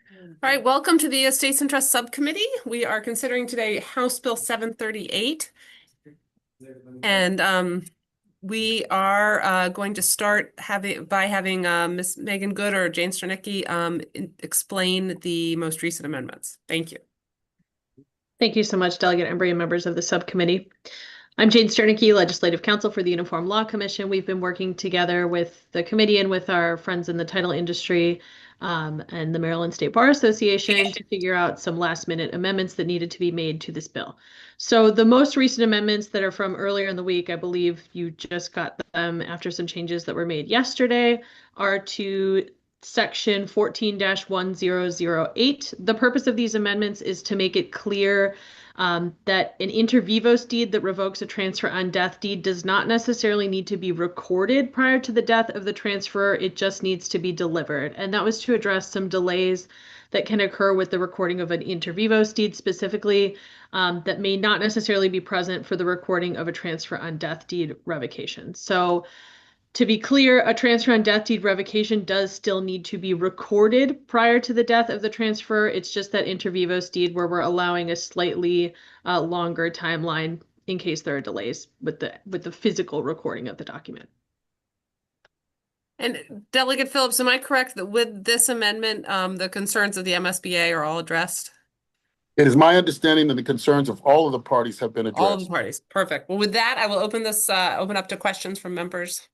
All right, welcome to the Estates and Trust Subcommittee. We are considering today House Bill 738. And we are going to start by having Ms. Megan Good or Jane Sternicki explain the most recent amendments. Thank you. Thank you so much, Delegate Embry and members of the subcommittee. I'm Jane Sternicki, Legislative Counsel for the Uniform Law Commission. We've been working together with the committee and with our friends in the title industry and the Maryland State Bar Association to figure out some last-minute amendments that needed to be made to this bill. So the most recent amendments that are from earlier in the week, I believe you just got them after some changes that were made yesterday, are to Section 14-1008. The purpose of these amendments is to make it clear that an inter vivos deed that revokes a transfer on death deed does not necessarily need to be recorded prior to the death of the transferor. It just needs to be delivered. And that was to address some delays that can occur with the recording of an inter vivos deed specifically that may not necessarily be present for the recording of a transfer on death deed revocation. So to be clear, a transfer on death deed revocation does still need to be recorded prior to the death of the transfer. It's just that inter vivos deed where we're allowing a slightly longer timeline in case there are delays with the physical recording of the document. And Delegate Phillips, am I correct that with this amendment, the concerns of the MSBA are all addressed? It is my understanding that the concerns of all of the parties have been addressed. All of the parties. Perfect. Well, with that, I will open this open up to questions from members.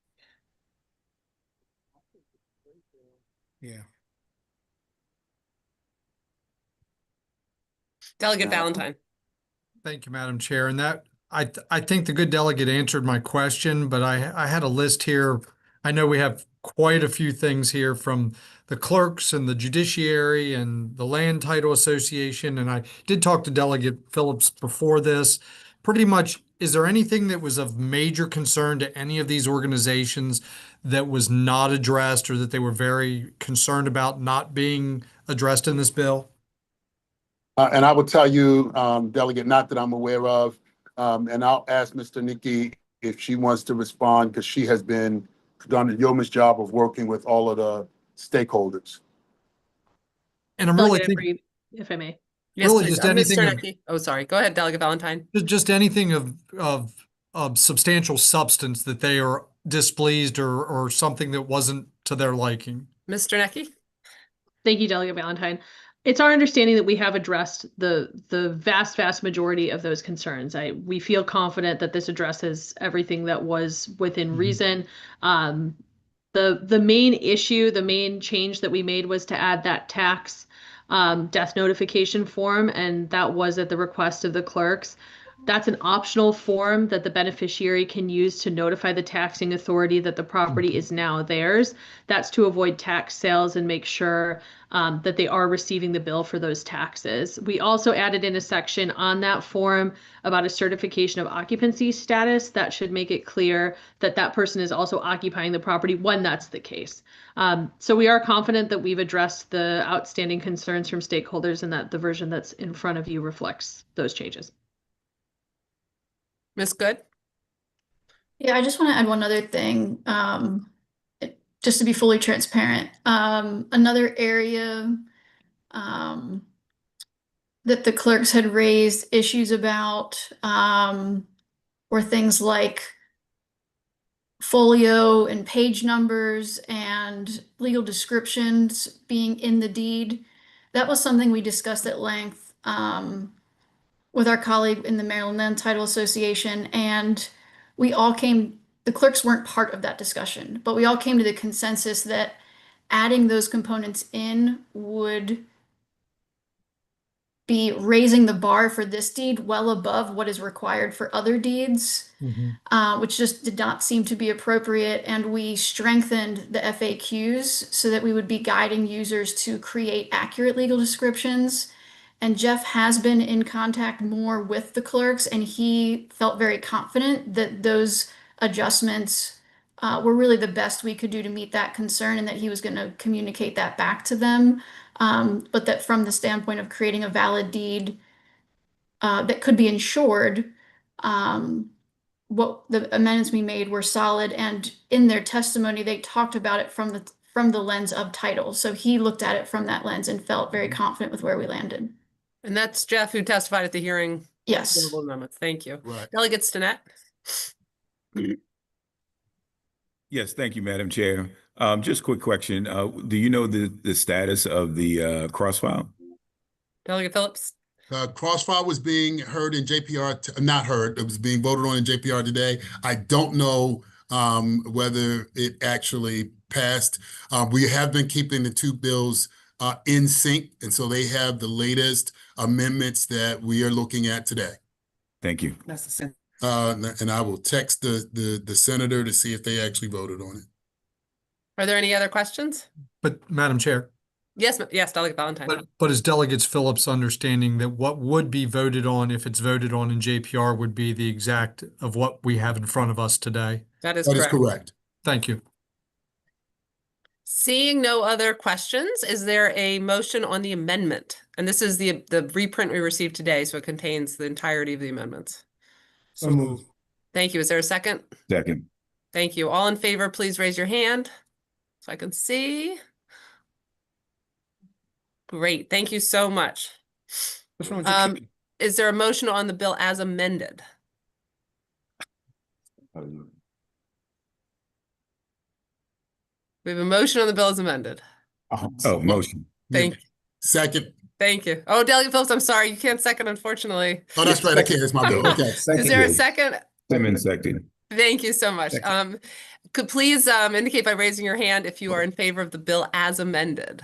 Yeah. Delegate Valentine. Thank you, Madam Chair. And that I think the good delegate answered my question, but I had a list here. I know we have quite a few things here from the clerks and the judiciary and the Land Title Association. And I did talk to Delegate Phillips before this. Pretty much, is there anything that was of major concern to any of these organizations that was not addressed or that they were very concerned about not being addressed in this bill? And I will tell you, Delegate, not that I'm aware of, and I'll ask Mr. Nikki if she wants to respond because she has done a yeoman's job of working with all of the stakeholders. And I'm really Delegate thinking, Embry, if I may. Yes, really please. just anything Ms. of, Sternicki. Oh, sorry. Go ahead, Delegate Valentine. just anything of substantial substance that they are displeased or something that wasn't to their liking. Ms. Sternicki. Thank you, Delegate Valentine. It's our understanding that we have addressed the vast majority of those concerns. We feel confident that this addresses everything that was within reason. The main issue, the main change that we made was to add that tax death notification form, and that was at the request of the clerks. That's an optional form that the beneficiary can use to notify the taxing authority that the property is now theirs. That's to avoid tax sales and make sure that they are receiving the bill for those taxes. We also added in a section on that form about a certification of occupancy status that should make it clear that that person is also occupying the property when that's the case. So we are confident that we've addressed the outstanding concerns from stakeholders and that the version that's in front of you reflects those changes. Ms. Good. Yeah, I just want to add one other thing, just to be fully transparent. Another area that the clerks had raised issues about were things like folio and page numbers and legal descriptions being in the deed. That was something we discussed at length with our colleague in the Maryland Land Title Association, and the clerks weren't part of that discussion, but we all came to the consensus that adding those components in would be raising the bar for this deed well above what is required for other deeds, which just did not seem to be appropriate. And we strengthened the FAQs so that we would be guiding users to create accurate legal descriptions. And Jeff has been in contact more with the clerks, and he felt very confident that those adjustments were really the best we could do to meet that concern, and that he was going to communicate that back to them. But that from the standpoint of creating a valid deed that could be insured, what the amendments we made were solid. And in their testimony, they talked about it from from the lens of title. So he looked at it from that lens and felt very confident with where we landed. And that's Jeff who testified at the hearing. Yes. Favorable amendments. Thank you. Right. Delegate Stinnett? Yes, thank you, Madam Chair. Just quick question. Do you know the status of the cross-file? Delegate Phillips? Crossfire was being heard in JPR, not heard, it was being voted on in JPR today. I don't know whether it actually passed. We have been keeping the two bills in sync, and so they have the latest amendments that we are looking at today. Thank you. And I will text the senator to see if they actually voted on it. Are there any other questions? But Madam Chair, Yes, yes, Delegate Valentine. but is Delegates Phillips understanding that what would be voted on if it's voted on in JPR would be the exact of what we have in front of us today? That is That is correct. correct. Thank you. Seeing no other questions, is there a motion on the amendment? And this is the reprint we received today, so it contains the entirety of the amendments. So moved. Thank you. Is there a second? Second. Thank you. All in favor, please raise your hand so I can see. Great. Thank you so much. Is there a motion on the bill as amended? We have a motion on the bill as amended. Oh, motion. Thank Second. Thank you. Oh, Delegate Phillips, I'm sorry. You can't second, unfortunately. Oh, that's right. I can't. It's my bill. Okay. Is there a second? Simmons second. Thank you so much. Could please indicate by raising your hand if you are in favor of the bill as amended.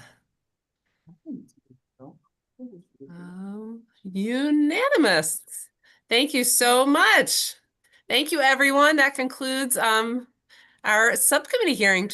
Unanimous. Thank you so much. Thank you, everyone. That concludes our subcommittee hearing.